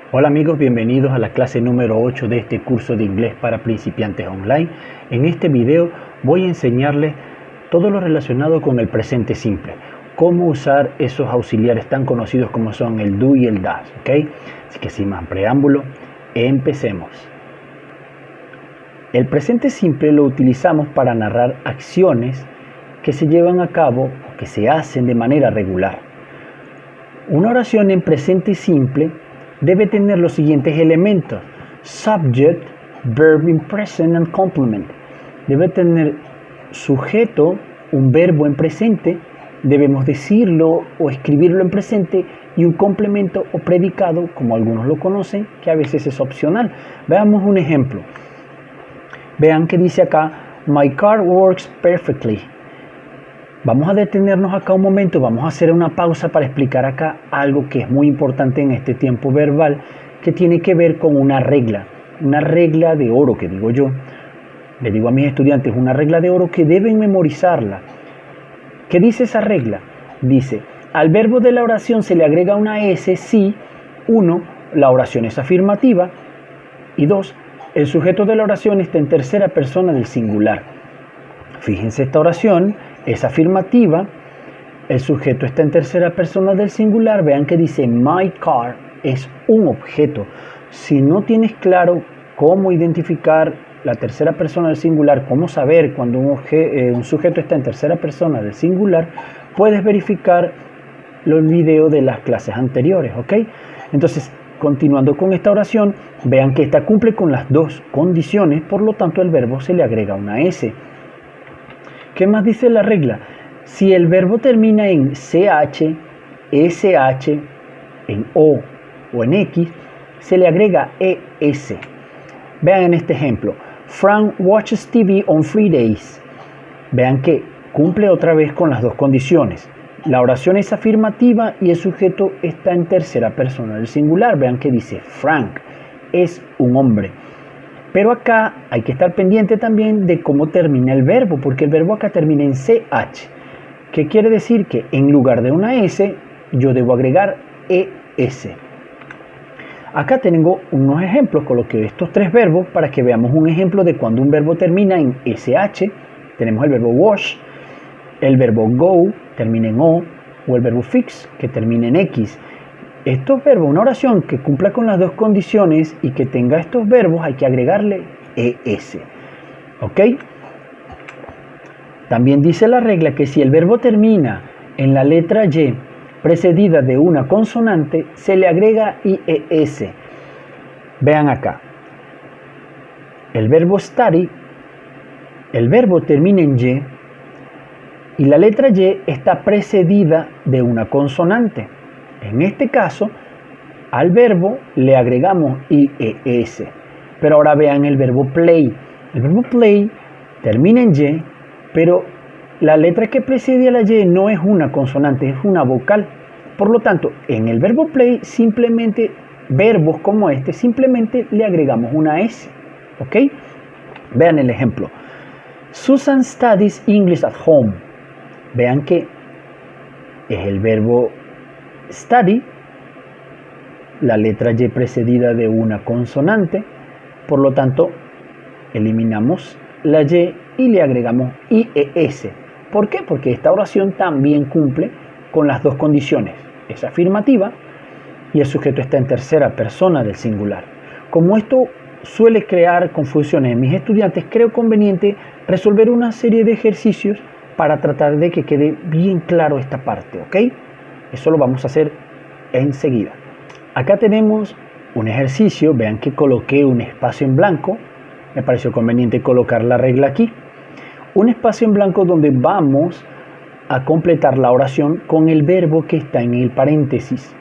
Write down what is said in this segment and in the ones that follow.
Hola amigos, bienvenidos a la clase número 8 de este curso de inglés para principiantes online. En este video voy a enseñarles todo lo relacionado con el presente simple, cómo usar esos auxiliares tan conocidos como son el do y el das, ¿ok? Así que sin más preámbulo, empecemos. El presente simple lo utilizamos para narrar acciones que se llevan a cabo o que se hacen de manera regular. Una oración en presente simple debe tener los siguientes elementos: subject, verb in present and complement. Debe tener sujeto, un verbo en presente, debemos decirlo o escribirlo en presente, y un complemento o predicado, como algunos lo conocen, que a veces es opcional. Veamos un ejemplo. Vean que dice acá, my car works perfectly. Vamos a detenernos acá un momento, vamos a hacer una pausa para explicar acá algo que es muy importante en este tiempo verbal, que tiene que ver con una regla de oro, que digo yo. Le digo a mis estudiantes, una regla de oro que deben memorizarla. ¿Qué dice esa regla? Dice, al verbo de la oración se le agrega una S si, 1, la oración es afirmativa, y 2, el sujeto de la oración está en tercera persona del singular. Fíjense, esta oración es afirmativa, el sujeto está en tercera persona del singular. Vean que dice my car, es un objeto. Si no tienes claro cómo identificar la tercera persona del singular, cómo saber cuando un sujeto está en tercera persona del singular, puedes verificar los videos de las clases anteriores, ¿ok? Entonces, continuando con esta oración, vean que esta cumple con las dos condiciones, por lo tanto el verbo se le agrega una S. ¿Qué más dice la regla? Si el verbo termina en CH, SH, en O o en X, se le agrega ES. Vean en este ejemplo, Frank watches TV on free days. Vean que cumple otra vez con las dos condiciones. La oración es afirmativa y el sujeto está en tercera persona del singular. Vean que dice Frank es un hombre. Pero acá hay que estar pendiente también de cómo termina el verbo, porque el verbo acá termina en CH. ¿Qué quiere decir? Que en lugar de una S, yo debo agregar ES. Acá tengo unos ejemplos, coloqué estos tres verbos para que veamos un ejemplo de cuando un verbo termina en SH. Tenemos el verbo wash, el verbo go, termina en O, o el verbo fix, que termina en X. Estos verbos, una oración que cumpla con las dos condiciones y que tenga estos verbos, hay que agregarle ES. ¿Ok? También dice la regla que si el verbo termina en la letra Y precedida de una consonante, se le agrega IES. Vean acá. El verbo study, el verbo termina en y la letra Y está precedida de una consonante. En este caso, al verbo le agregamos IES. Pero ahora vean el verbo play. El verbo play termina en Y, pero la letra que precede a la Y no es una consonante, es una vocal. Por lo tanto, en el verbo play, simplemente, verbos como este, simplemente le agregamos una S. ¿Ok? Vean el ejemplo. Susan studies English at home. Vean que es el verbo study, la letra Y precedida de una consonante, por lo tanto eliminamos la Y y le agregamos IES. ¿Por qué? Porque esta oración también cumple con las dos condiciones, es afirmativa y el sujeto está en tercera persona del singular. Como esto suele crear confusiones en mis estudiantes, creo conveniente resolver una serie de ejercicios para tratar de que quede bien claro esta parte, ¿ok? Eso lo vamos a hacer enseguida. Acá tenemos un ejercicio, vean que coloqué un espacio en blanco, me pareció conveniente colocar la regla aquí. Un espacio en blanco donde vamos a completar la oración con el verbo que está en el paréntesis.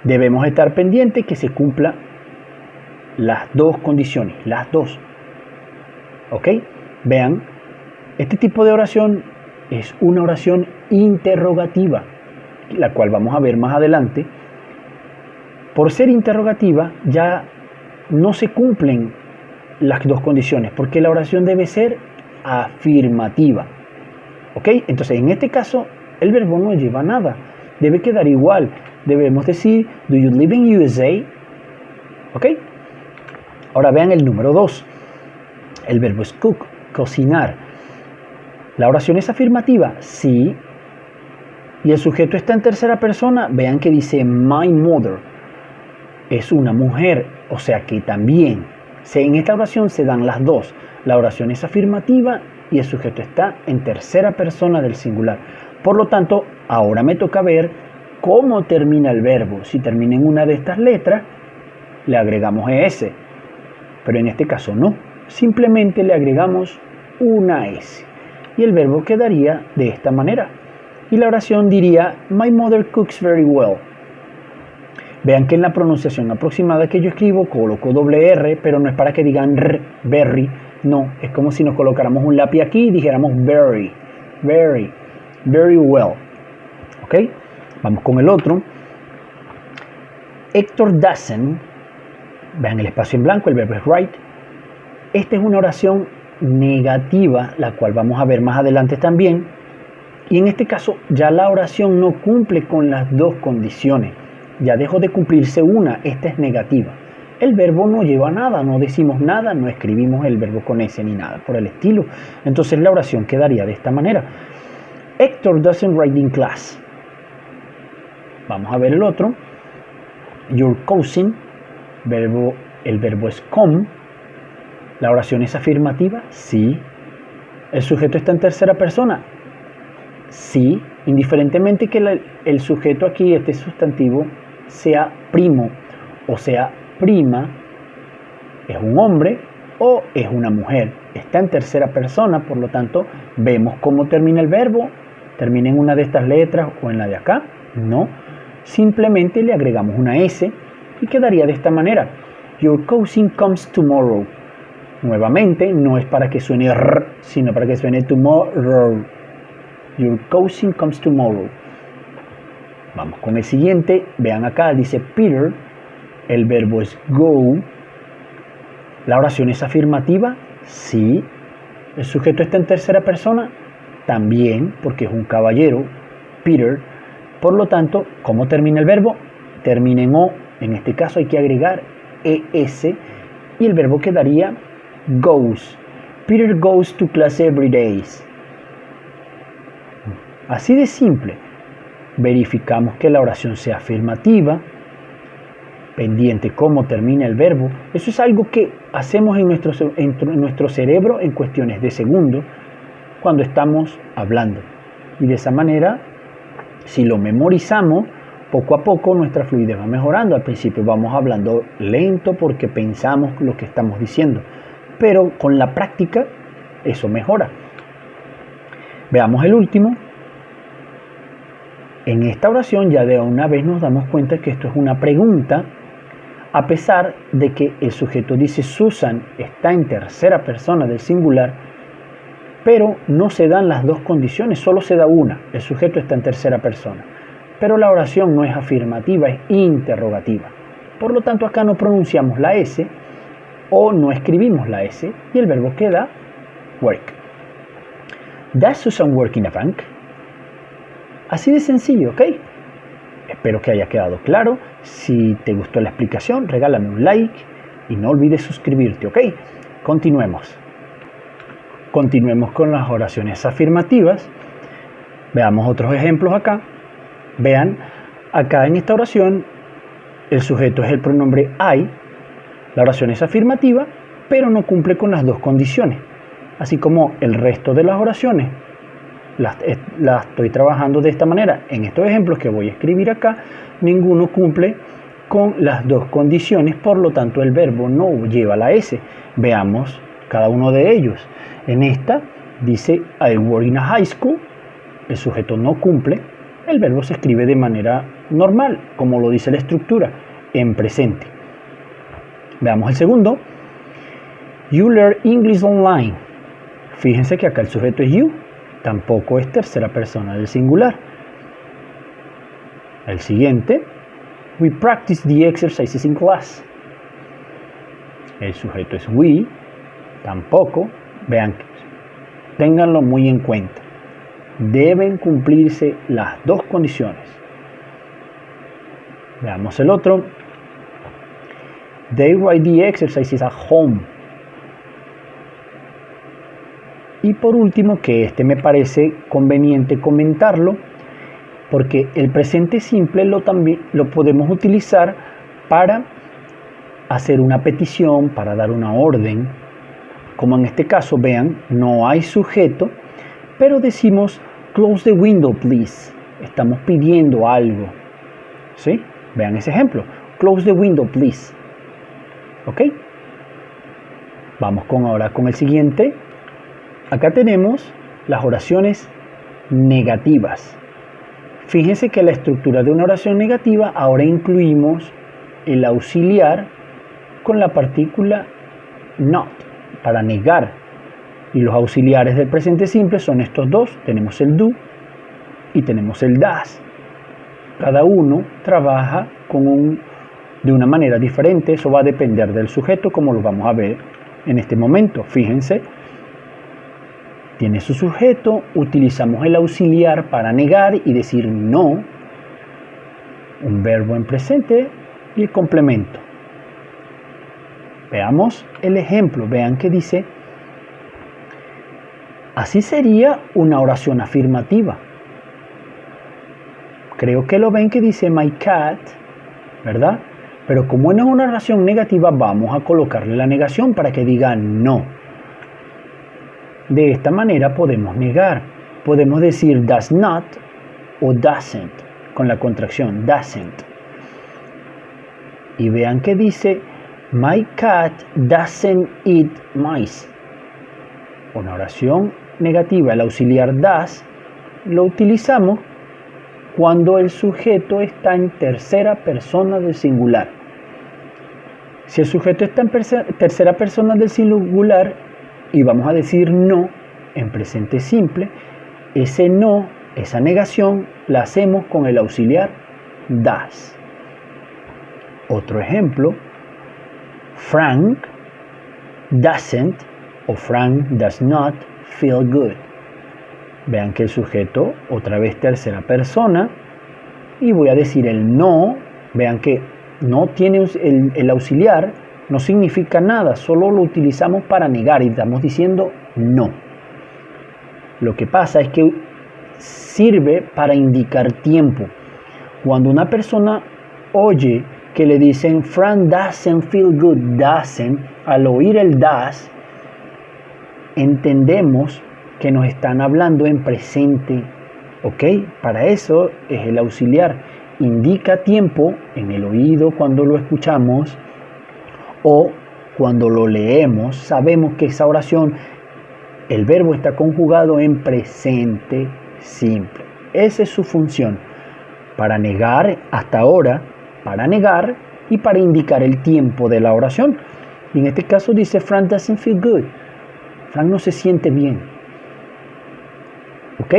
Debemos estar pendientes que se cumpla las dos condiciones, las dos. ¿Ok? Vean, este tipo de oración es una oración interrogativa, la cual vamos a ver más adelante. Por ser interrogativa ya no se cumplen las dos condiciones, porque la oración debe ser afirmativa. ¿Ok? Entonces en este caso el verbo no lleva nada, debe quedar igual. Debemos decir, do you live in USA? ¿Ok? Ahora vean el número 2. El verbo es cook, cocinar. ¿La oración es afirmativa? Sí. Y el sujeto está en tercera persona. Vean que dice my mother. Es una mujer, o sea que también en esta oración se dan las dos. La oración es afirmativa y el sujeto está en tercera persona del singular. Por lo tanto, ahora me toca ver cómo termina el verbo. Si termina en una de estas letras, le agregamos ES. Pero en este caso no. Simplemente le agregamos una S. Y el verbo quedaría de esta manera. Y la oración diría, my mother cooks very well. Vean que en la pronunciación aproximada que yo escribo coloco doble R, pero no es para que digan R, very, no, es como si nos colocáramos un lápiz aquí y dijéramos very, very, very well. ¿Ok? Vamos con el otro. Héctor doesn't, vean el espacio en blanco, el verbo es write. Esta es una oración negativa, la cual vamos a ver más adelante también. Y en este caso ya la oración no cumple con las dos condiciones. Ya dejó de cumplirse una, esta es negativa. El verbo no lleva nada, no decimos nada, no escribimos el verbo con S ni nada por el estilo. Entonces la oración quedaría de esta manera. Héctor doesn't write in class. Vamos a ver el otro. Your cousin, el verbo es come. ¿La oración es afirmativa? Sí. ¿El sujeto está en tercera persona? Sí, indiferentemente que el sujeto aquí, este sustantivo, sea primo o sea prima, es un hombre o es una mujer. Está en tercera persona, por lo tanto, vemos cómo termina el verbo. ¿Termina en una de estas letras o en la de acá? No. Simplemente le agregamos una S y quedaría de esta manera. Your cousin comes tomorrow. Nuevamente, no es para que suene R, sino para que suene tomorrow. Your cousin comes tomorrow. Vamos con el siguiente. Vean acá, dice Peter. El verbo es go. ¿La oración es afirmativa? Sí. ¿El sujeto está en tercera persona? También, porque es un caballero, Peter. Por lo tanto, ¿cómo termina el verbo? Termina en O. En este caso hay que agregar ES y el verbo quedaría goes. Peter goes to class every day. Así de simple. Verificamos que la oración sea afirmativa, pendiente cómo termina el verbo. Eso es algo que hacemos en nuestro cerebro en cuestiones de segundos cuando estamos hablando. Y de esa manera, si lo memorizamos, poco a poco nuestra fluidez va mejorando. Al principio vamos hablando lento porque pensamos lo que estamos diciendo, pero con la práctica eso mejora. Veamos el último. En esta oración ya de una vez nos damos cuenta que esto es una pregunta, a pesar de que el sujeto dice Susan está en tercera persona del singular, pero no se dan las dos condiciones, solo se da una, el sujeto está en tercera persona. Pero la oración no es afirmativa, es interrogativa. Por lo tanto, acá no pronunciamos la S o no escribimos la S y el verbo queda work. Does Susan work in a bank? Así de sencillo, ¿ok? Espero que haya quedado claro. Si te gustó la explicación, regálame un like y no olvides suscribirte, ¿ok? Continuemos. Continuemos con las oraciones afirmativas. Veamos otros ejemplos acá. Vean, acá en esta oración el sujeto es el pronombre I. La oración es afirmativa, pero no cumple con las dos condiciones. Así como el resto de las oraciones las estoy trabajando de esta manera. En estos ejemplos que voy a escribir acá, ninguno cumple con las dos condiciones, por lo tanto el verbo no lleva la S. Veamos cada uno de ellos. En esta dice I work in a high school, el sujeto no cumple, el verbo se escribe de manera normal, como lo dice la estructura, en presente. Veamos el segundo. You learn English online. Fíjense que acá el sujeto es you, tampoco es tercera persona del singular. El siguiente. We practice the exercises in class. El sujeto es we, tampoco. Vean, ténganlo muy en cuenta. Deben cumplirse las dos condiciones. Veamos el otro. They write the exercises at home. Y por último, que este me parece conveniente comentarlo, porque el presente simple también lo podemos utilizar para hacer una petición, para dar una orden. Como en este caso, vean, no hay sujeto, pero decimos close the window, please. Estamos pidiendo algo. ¿Sí? Vean ese ejemplo. Close the window, please. ¿Ok? Vamos ahora con el siguiente. Acá tenemos las oraciones negativas. Fíjense que la estructura de una oración negativa ahora incluimos el auxiliar con la partícula not, para negar. Y los auxiliares del presente simple son estos dos. Tenemos el do y tenemos el das. Cada uno trabaja de una manera diferente. Eso va a depender del sujeto, como lo vamos a ver en este momento. Fíjense, tiene su sujeto, utilizamos el auxiliar para negar y decir no, un verbo en presente y el complemento. Veamos el ejemplo. Vean que dice, así sería una oración afirmativa. Creo que lo ven que dice my cat, ¿verdad? Pero como no es una oración negativa, vamos a colocarle la negación para que diga no. De esta manera podemos negar. Podemos decir does not o doesn't, con la contracción doesn't. Y vean que dice my cat doesn't eat mice. Una oración negativa, el auxiliar does, lo utilizamos cuando el sujeto está en tercera persona del singular. Si el sujeto está en tercera persona del singular y vamos a decir no en presente simple, ese no, esa negación, la hacemos con el auxiliar does. Otro ejemplo, Frank doesn't o Frank does not feel good. Vean que el sujeto, otra vez tercera persona, y voy a decir el no. Vean que no tiene el auxiliar, no significa nada, solo lo utilizamos para negar y estamos diciendo no. Lo que pasa es que sirve para indicar tiempo. Cuando una persona oye que le dicen Frank doesn't feel good, doesn't, al oír el does, entendemos que nos están hablando en presente. ¿Ok? Para eso es el auxiliar. Indica tiempo en el oído cuando lo escuchamos o cuando lo leemos. Sabemos que esa oración, el verbo está conjugado en presente simple. Esa es su función. Para negar, hasta ahora, para negar y para indicar el tiempo de la oración. Y en este caso dice Frank doesn't feel good. Frank no se siente bien. ¿Ok?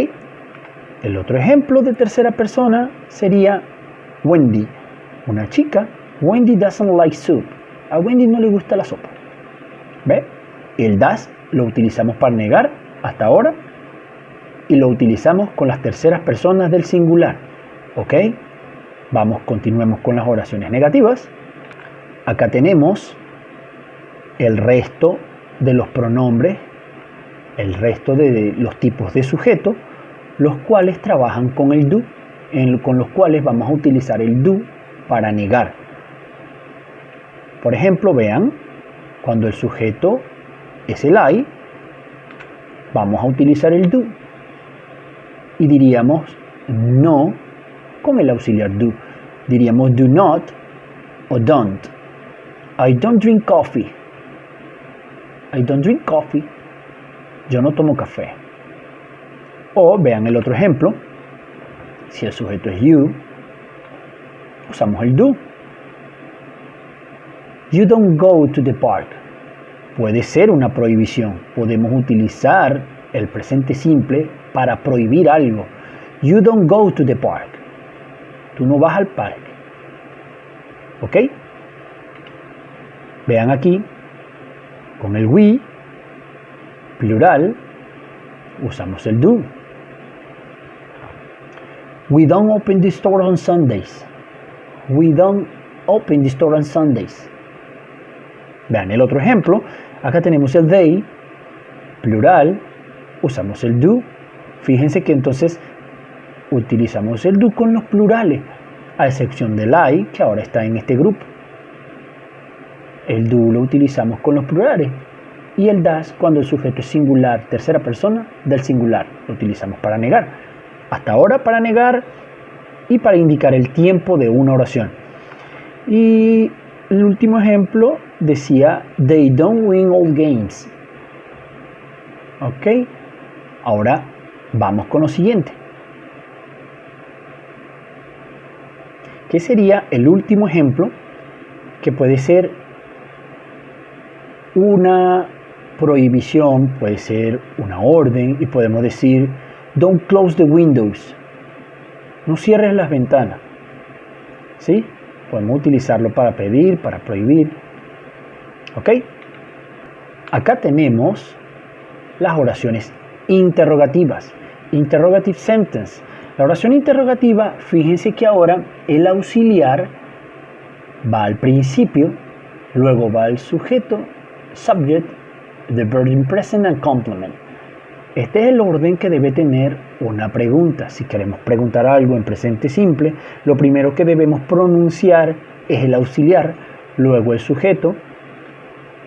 El otro ejemplo de tercera persona sería Wendy. Una chica. Wendy doesn't like soup. A Wendy no le gusta la sopa. ¿Ve? El does lo utilizamos para negar hasta ahora y lo utilizamos con las terceras personas del singular. ¿Ok? Continuemos con las oraciones negativas. Acá tenemos el resto de los pronombres, el resto de los tipos de sujeto, los cuales trabajan con el do, con los cuales vamos a utilizar el do para negar. Por ejemplo, vean, cuando el sujeto es el I, vamos a utilizar el do y diríamos no con el auxiliar do. Diríamos do not o don't. I don't drink coffee. I don't drink coffee. Yo no tomo café. O vean el otro ejemplo. Si el sujeto es you, usamos el do. You don't go to the park. Puede ser una prohibición. Podemos utilizar el presente simple para prohibir algo. You don't go to the park. Tú no vas al parque. ¿Ok? Vean aquí, con el we, plural, usamos el do. We don't open the store on Sundays. We don't open the store on Sundays. Vean el otro ejemplo. Acá tenemos el they, plural, usamos el do. Fíjense que entonces utilizamos el do con los plurales, a excepción del I, que ahora está en este grupo. El do lo utilizamos con los plurales. Y el das cuando el sujeto es singular, tercera persona del singular. Lo utilizamos para negar. Hasta ahora para negar y para indicar el tiempo de una oración. Y el último ejemplo decía, they don't win all games. Ok. Ahora vamos con lo siguiente. ¿Qué sería el último ejemplo? Que puede ser una prohibición, puede ser una orden, y podemos decir, don't close the windows. No cierres las ventanas. ¿Sí? Podemos utilizarlo para pedir, para prohibir. ¿Ok? Acá tenemos las oraciones interrogativas. Interrogative sentence. La oración interrogativa, fíjense que ahora el auxiliar va al principio, luego va al sujeto, subject, the verb in present and complement. Este es el orden que debe tener una pregunta. Si queremos preguntar algo en presente simple, lo primero que debemos pronunciar es el auxiliar, luego el sujeto,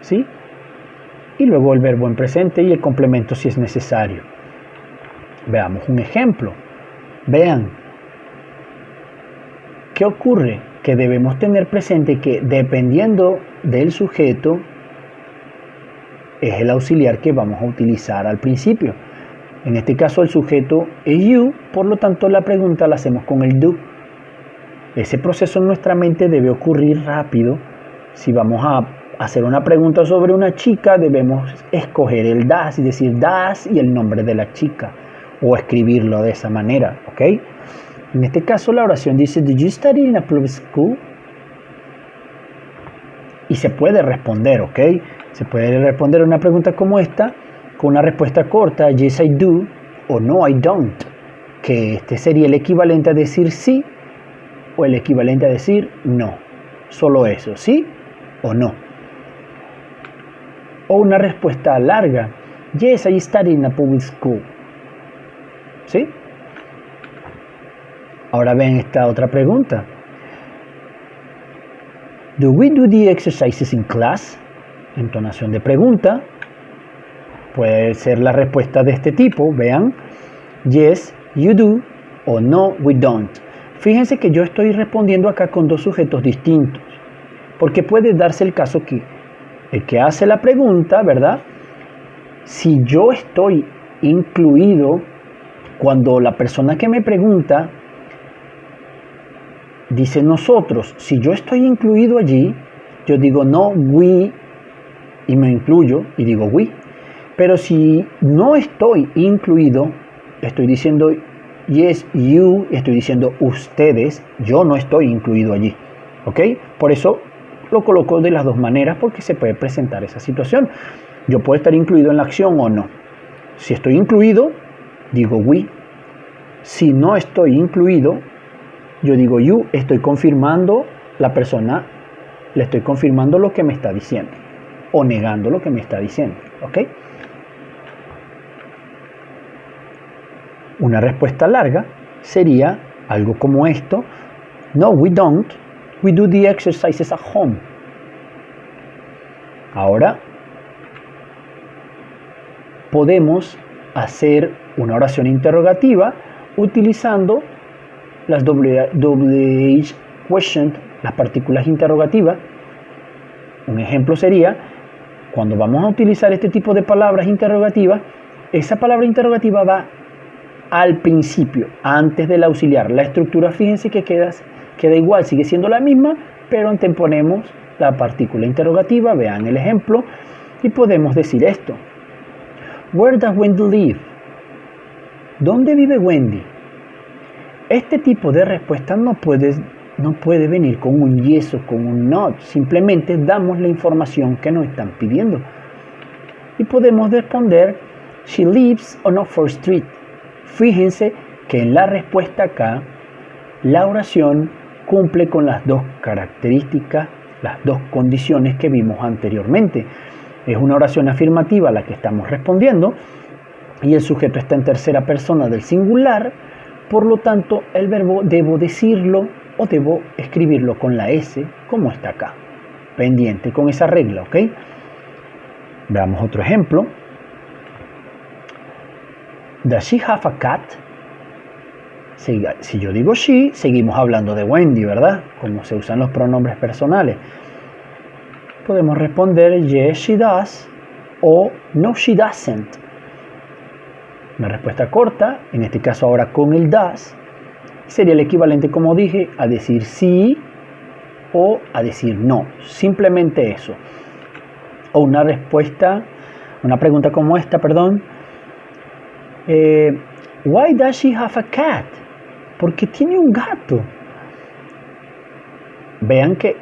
¿sí? Y luego el verbo en presente y el complemento si es necesario. Veamos un ejemplo. Vean, ¿qué ocurre? Que debemos tener presente que dependiendo del sujeto, es el auxiliar que vamos a utilizar al principio. En este caso el sujeto es you, por lo tanto la pregunta la hacemos con el do. Ese proceso en nuestra mente debe ocurrir rápido. Si vamos a hacer una pregunta sobre una chica, debemos escoger el das y decir das y el nombre de la chica, o escribirlo de esa manera, ¿ok? En este caso la oración dice, did you study in a public school? Y se puede responder, ¿ok? Se puede responder una pregunta como esta con una respuesta corta, yes I do, o no I don't, que este sería el equivalente a decir sí o el equivalente a decir no. Solo eso, sí o no. O una respuesta larga, yes I study in a public school. ¿Sí? Ahora ven esta otra pregunta. Do we do the exercises in class? Entonación de pregunta. Puede ser la respuesta de este tipo. Vean. Yes, you do. O no, we don't. Fíjense que yo estoy respondiendo acá con dos sujetos distintos. Porque puede darse el caso que el que hace la pregunta, ¿verdad? Si yo estoy incluido, cuando la persona que me pregunta dice nosotros, si yo estoy incluido allí, yo digo no, we, y me incluyo y digo we. Pero si no estoy incluido, estoy diciendo yes, you, estoy diciendo ustedes, yo no estoy incluido allí. ¿Ok? Por eso lo coloco de las dos maneras, porque se puede presentar esa situación. Yo puedo estar incluido en la acción o no. Si estoy incluido, digo we. Si no estoy incluido, yo digo you. Estoy confirmando la persona, le estoy confirmando lo que me está diciendo o negando lo que me está diciendo. ¿Ok? Una respuesta larga sería algo como esto. No, we don't. We do the exercises at home. Ahora podemos hacer una oración interrogativa utilizando las WH question, las partículas interrogativas. Un ejemplo sería, cuando vamos a utilizar este tipo de palabras interrogativas, esa palabra interrogativa va al principio, antes del auxiliar. La estructura, fíjense que queda igual, sigue siendo la misma, pero anteponemos la partícula interrogativa. Vean el ejemplo y podemos decir esto. Where does Wendy live? ¿Dónde vive Wendy? Este tipo de respuesta no puede venir con un yes o con un not. Simplemente damos la información que nos están pidiendo. Y podemos responder, she lives on Oxford Street. Fíjense que en la respuesta acá, la oración cumple con las dos características las dos condiciones que vimos anteriormente. Es una oración afirmativa a la que estamos respondiendo y el sujeto está en tercera persona del singular, por lo tanto el verbo debo decirlo o debo escribirlo con la S como está acá. Pendiente con esa regla, ¿ok? Veamos otro ejemplo. Does she have a cat? Si yo digo she, seguimos hablando de Wendy, ¿verdad? Como se usan los pronombres personales. Podemos responder yes, she does o no, she doesn't. Una respuesta corta, en este caso ahora con el does, sería el equivalente, como dije, a decir sí o a decir no. Simplemente eso. O una pregunta como esta, why does she have a cat? ¿Por qué tiene un gato? Vean que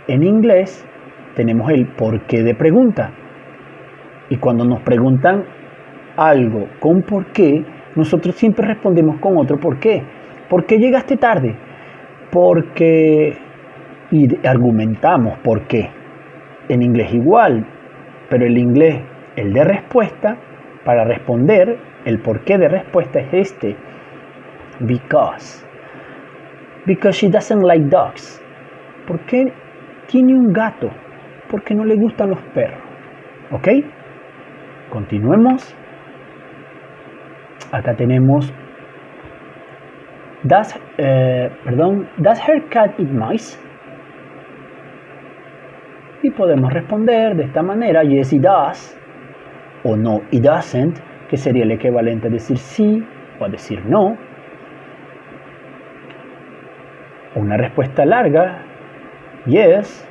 en inglés tenemos el porqué de pregunta. Y cuando nos preguntan algo con por qué, nosotros siempre respondemos con otro por qué. ¿Por qué llegaste tarde? Porque... y argumentamos por qué. En inglés igual, pero el inglés, el de respuesta, para responder, el porqué de respuesta es este. Because she doesn't like dogs. ¿Por qué tiene un gato? Porque no le gustan los perros. ¿Ok? Continuemos. Acá tenemos does her cat eat mice? Y podemos responder de esta manera, yes it does, o no it doesn't, que sería el equivalente a decir sí o a decir no. Una respuesta larga, yes,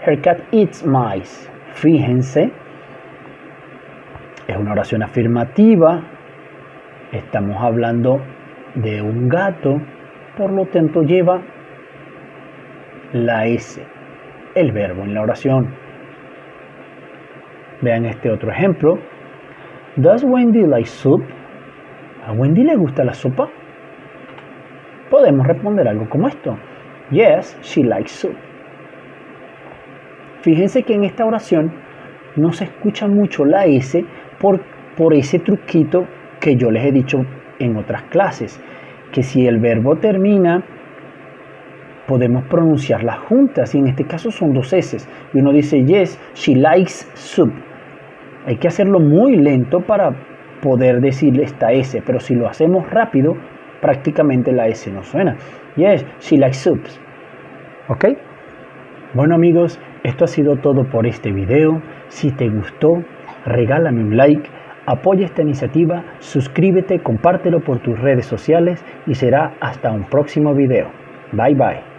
her cat eats mice. Fíjense, es una oración afirmativa, estamos hablando de un gato, por lo tanto lleva la S, el verbo en la oración. Vean este otro ejemplo. Does Wendy like soup? ¿A Wendy le gusta la sopa? Podemos responder algo como esto. Yes, she likes soup. Fíjense que en esta oración no se escucha mucho la S por ese truquito que yo les he dicho en otras clases, que si el verbo termina, podemos pronunciarlas juntas, y en este caso son dos S. Y uno dice, yes, she likes soup. Hay que hacerlo muy lento para poder decir esta S, pero si lo hacemos rápido, prácticamente la S no suena. Yes, she likes soups. ¿Ok? Bueno amigos, esto ha sido todo por este video. Si te gustó, regálame un like, apoya esta iniciativa, suscríbete, compártelo por tus redes sociales y será hasta un próximo video. Bye bye.